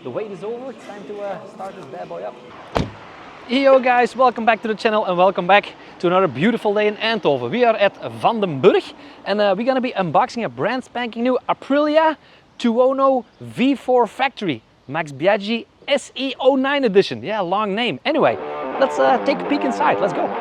the wait is over. It's time to start this bad boy up. Yo guys, welcome back to the channel and welcome back to another beautiful day in Eindhoven. We are at Van den Burg and we're gonna be unboxing a brand spanking new Aprilia Tuono V4 factory. Max Biaggi SE-09 edition. Yeah, long name. Anyway, let's take a peek inside. Let's go.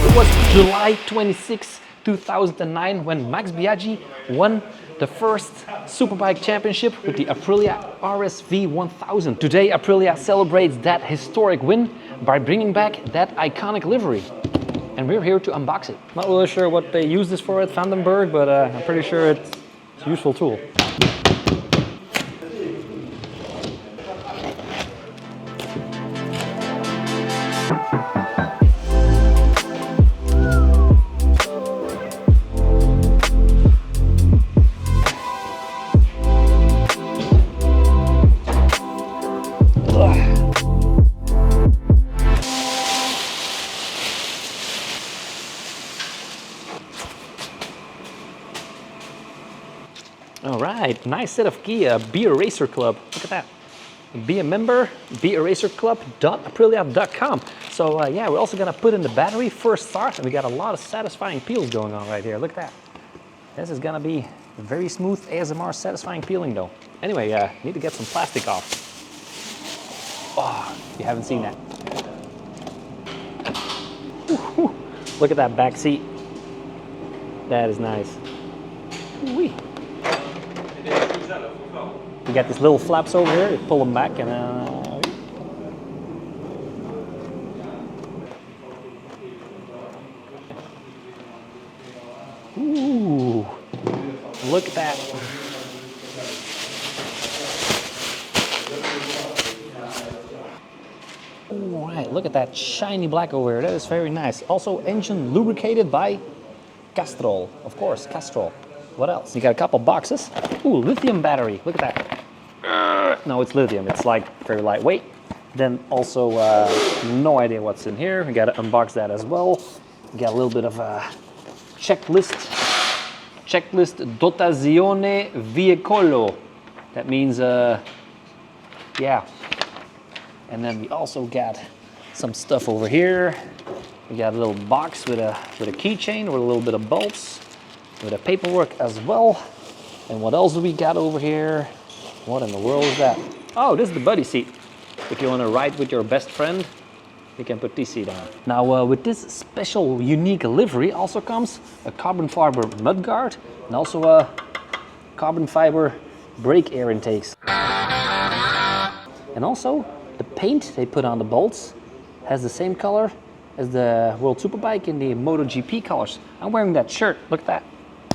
It was July 26, 2009 when Max Biaggi won the first Superbike Championship with the Aprilia RSV4. Today Aprilia celebrates that historic win by bringing back that iconic livery. And we're here to unbox it. Not really sure what they use this for at Van den Burg, but I'm pretty sure it's a useful tool. All right, nice set of key, Be a Racer Club. Look at that. Be a member, bearacerclub.aprilia.com. So yeah, we're also gonna put in the battery first start, and we got a lot of satisfying peels going on right here. Look at that. This is gonna be very smooth ASMR satisfying peeling though. Anyway, need to get some plastic off. Oh, you haven't seen that. Woo-hoo. Look at that back seat. That is nice. Wee. You got these little flaps over here, you pull them back and ooh, look at that. All right, look at that shiny black over here. That is very nice. Also engine lubricated by Castrol, of course, Castrol. What else? You got a couple boxes. Ooh, lithium battery. Look at that. No, it's lithium. It's like very lightweight. Then also, no idea what's in here. We got to unbox that as well. We got a little bit of a checklist. Checklist dotazione veicolo. That means, yeah. And then we also got some stuff over here. We got a little box with a keychain with a little bit of bolts. With the paperwork as well. And what else do we got over here? What in the world is that? Oh, this is the buddy seat. If you want to ride with your best friend, you can put this seat on. Now with this special unique livery also comes a carbon fiber mudguard and also a carbon fiber brake air intakes. And also the paint they put on the bolts has the same color as the World Superbike in the MotoGP colors. I'm wearing that shirt, look at that.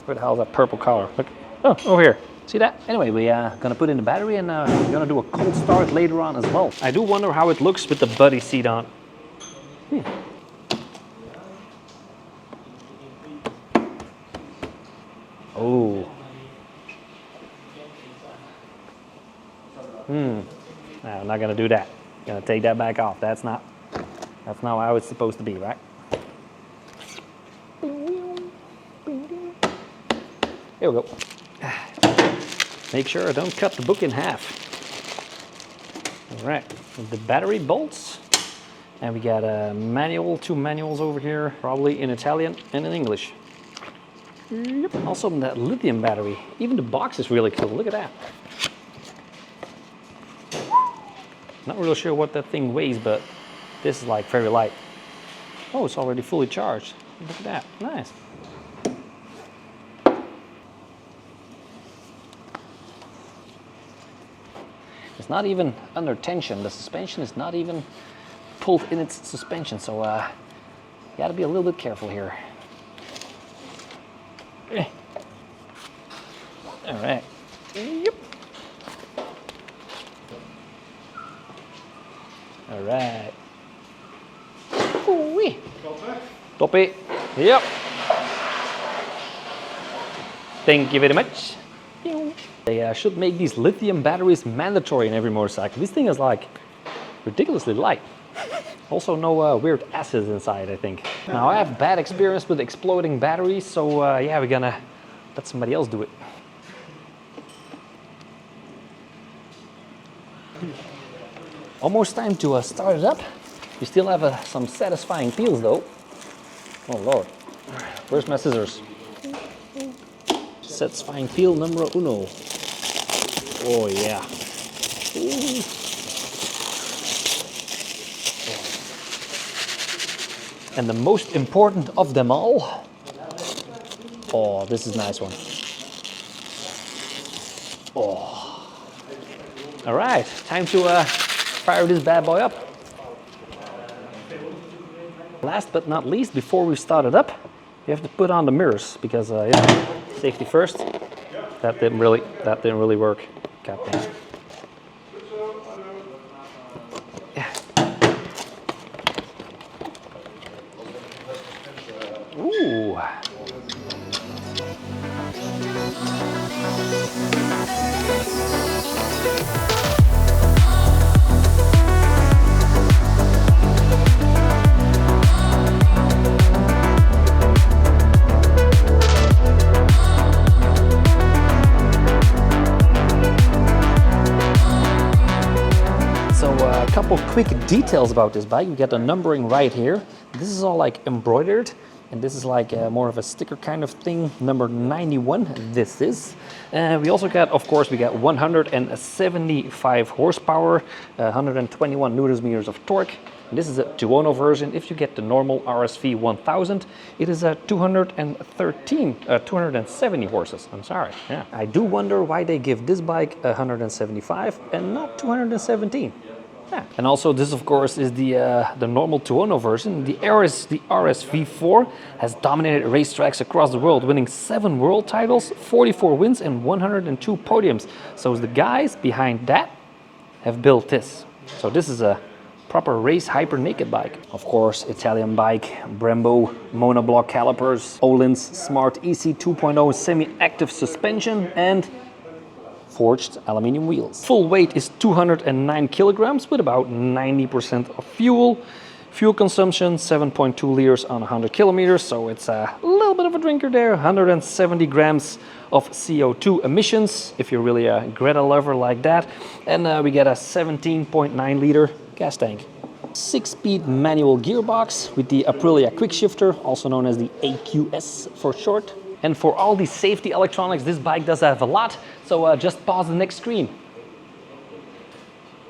Where the hell is that purple color? Look, oh, over here. See that? Anyway, we're gonna put in the battery and we're gonna do a cold start later on as well. I do wonder how it looks with the buddy seat on. Oh. No, I'm not gonna do that. Gonna take that back off. That's not how it's supposed to be, right? Here we go. Make sure I don't cut the book in half. All right, the battery bolts. And we got a manual, two manuals over here, probably in Italian and in English. Yep. Also that lithium battery. Even the box is really cool, look at that. Not really sure what that thing weighs, but this is like very light. Oh, it's already fully charged. Look at that, nice. It's not even under tension. The suspension is not even pulled in its suspension, so you gotta be a little bit careful here. All right. Yep. All right. Ooh-wee. Toppie. Yep. Thank you very much. They should make these lithium batteries mandatory in every motorcycle. This thing is like ridiculously light. Also no weird acids inside, I think. Now I have bad experience with exploding batteries, so yeah, we're gonna let somebody else do it. Almost time to start it up. We still have some satisfying feels though. Oh lord. Where's my scissors? Satisfying feel numero uno. Oh yeah. Ooh. And the most important of them all. Oh, this is a nice one. Oh. All right, time to fire this bad boy up. Last but not least, before we start it up, you have to put on the mirrors because yeah, safety first. That didn't really work. God damn. Yeah. Ooh. Couple quick details about this bike. We got the numbering right here. This is all like embroidered, and this is like more of a sticker kind of thing. Number 91, this is. We also got, of course, we got 175 horsepower, 121 newton meters of torque. And this is a Tuono version. If you get the normal RSV1000, it is a 270 horses. I'm sorry. Yeah. I do wonder why they give this bike 175 and not 217. Yeah. And also this of course is the normal Tuono version. The RSV4 has dominated racetracks across the world, winning 7 world titles, 44 wins and 102 podiums. So the guys behind that have built this. So this is a proper race hyper naked bike. Of course, Italian bike, Brembo, monoblock calipers, Öhlins Smart EC 2.0 semi-active suspension and forged aluminium wheels. Full weight is 209 kilograms with about 90% of fuel. Fuel consumption 7.2 liters on 100 kilometers, so it's a little bit of a drinker there. 170 grams of CO2 emissions if you're really a Greta lover like that. And we get a 17.9 liter gas tank. 6-speed manual gearbox with the Aprilia quick shifter, also known as the AQS for short. And for all the safety electronics, this bike does have a lot, so just pause the next screen.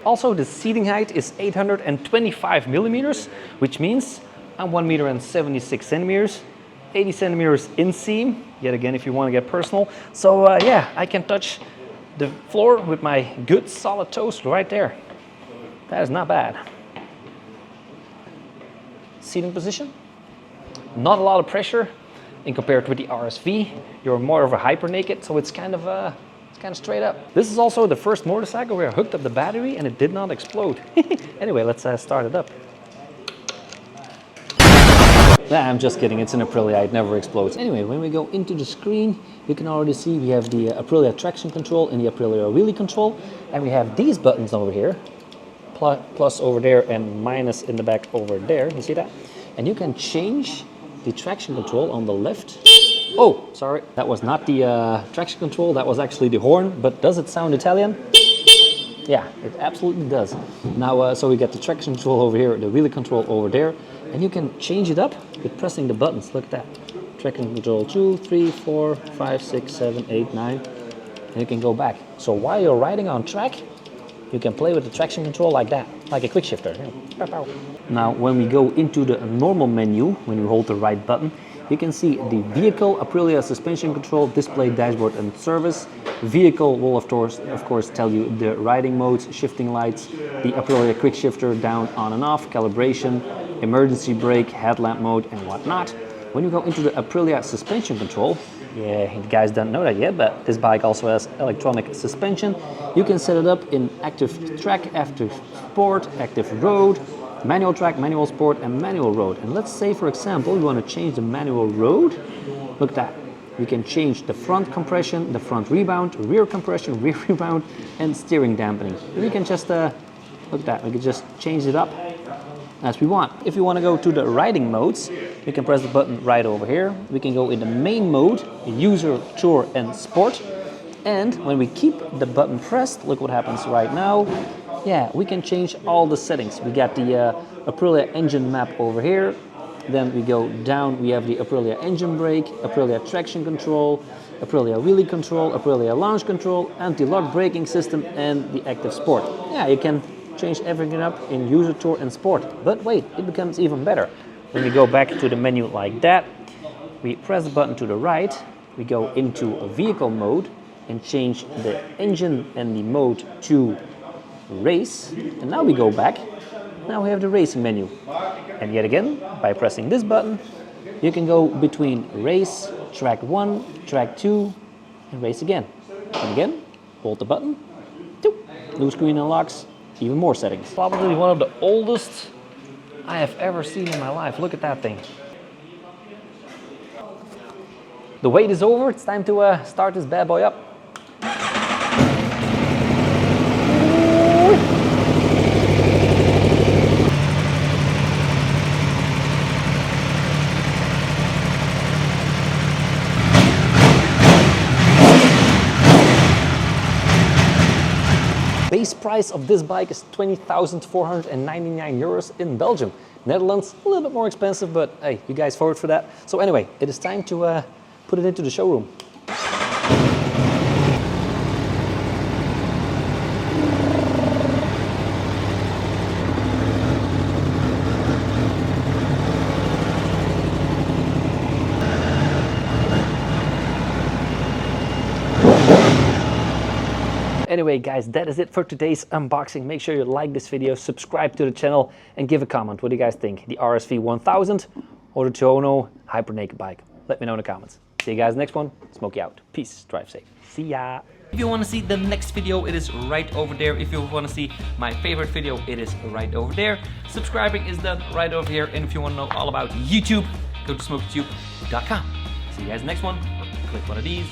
Also, the seating height is 825 millimeters, which means I'm 1 meter and 76 centimeters, 80 centimeters inseam, yet again if you want to get personal. So yeah, I can touch the floor with my good solid toes right there. That is not bad. Seating position, not a lot of pressure. In compared with the RSV, you're more of a hyper naked, so it's kind of straight up. This is also the first motorcycle where I hooked up the battery and it did not explode. Anyway, let's start it up. Nah, I'm just kidding, it's an Aprilia, it never explodes. Anyway, when we go into the screen, you can already see we have the Aprilia traction control and the Aprilia wheelie control, and we have these buttons over here, plus over there and minus in the back over there, you see that? And you can change the traction control on the left. Oh, sorry, that was not the traction control, that was actually the horn, but does it sound Italian? Yeah, it absolutely does. Now, so we get the traction control over here, the wheelie control over there, and you can change it up with pressing the buttons. Look at that. Traction control 2, 3, 4, 5, 6, 7, 8, 9, and you can go back. So while you're riding on track, you can play with the traction control like that, like a quick shifter. Now, when we go into the normal menu, when you hold the right button, you can see the vehicle, Aprilia suspension control, display, dashboard and service. Vehicle will of course tell you the riding modes, shifting lights, the Aprilia quick shifter down, on and off, calibration, emergency brake, headlamp mode and whatnot. When you go into the Aprilia suspension control, yeah, you guys don't know that yet, but this bike also has electronic suspension. You can set it up in active track, active sport, active road, manual track, manual sport and manual road. And let's say, for example, you want to change the manual road. Look at that. we can change the front compression, the front rebound, rear compression, rear rebound, and steering dampening. We can just, look at that, we can just change it up as we want. If you want to go to the riding modes, we can press the button right over here. We can go in the main mode, user, tour, and sport. And when we keep the button pressed, look what happens right now. Yeah, we can change all the settings. We got the Aprilia engine map over here. Then we go down, we have the Aprilia engine brake, Aprilia traction control, Aprilia wheelie control, Aprilia launch control, anti-lock braking system, and the active sport. Yeah, you can change everything up in user, tour, and sport. But wait, it becomes even better. When we go back to the menu like that, we press the button to the right, we go into a vehicle mode and change the engine and the mode to race. And now we go back. Now we have the racing menu. And yet again, by pressing this button, you can go between race, track 1, track 2, and race again. And again, hold the button, blue screen unlocks, even more settings. Probably one of the oldest I have ever seen in my life. Look at that thing. The wait is over. It's time to start this bad boy up. Base price of this bike is 20,499 euros in Belgium. Netherlands, a little bit more expensive, but hey, you guys voted for that. So anyway, it is time to put it into the showroom. Anyway guys, that is it for today's unboxing. Make sure you like this video, subscribe to the channel, and give a comment. What do you guys think? The RSV1000 or the Tuono Hyper Naked bike? Let me know in the comments. See you guys next one. Smokey out. Peace. Drive safe. See ya. If you want to see the next video, it is right over there. If you want to see my favorite video, it is right over there. Subscribing is done right over here. And if you want to know all about YouTube, go to SmokeyTube.com. See you guys next one. Or click one of these.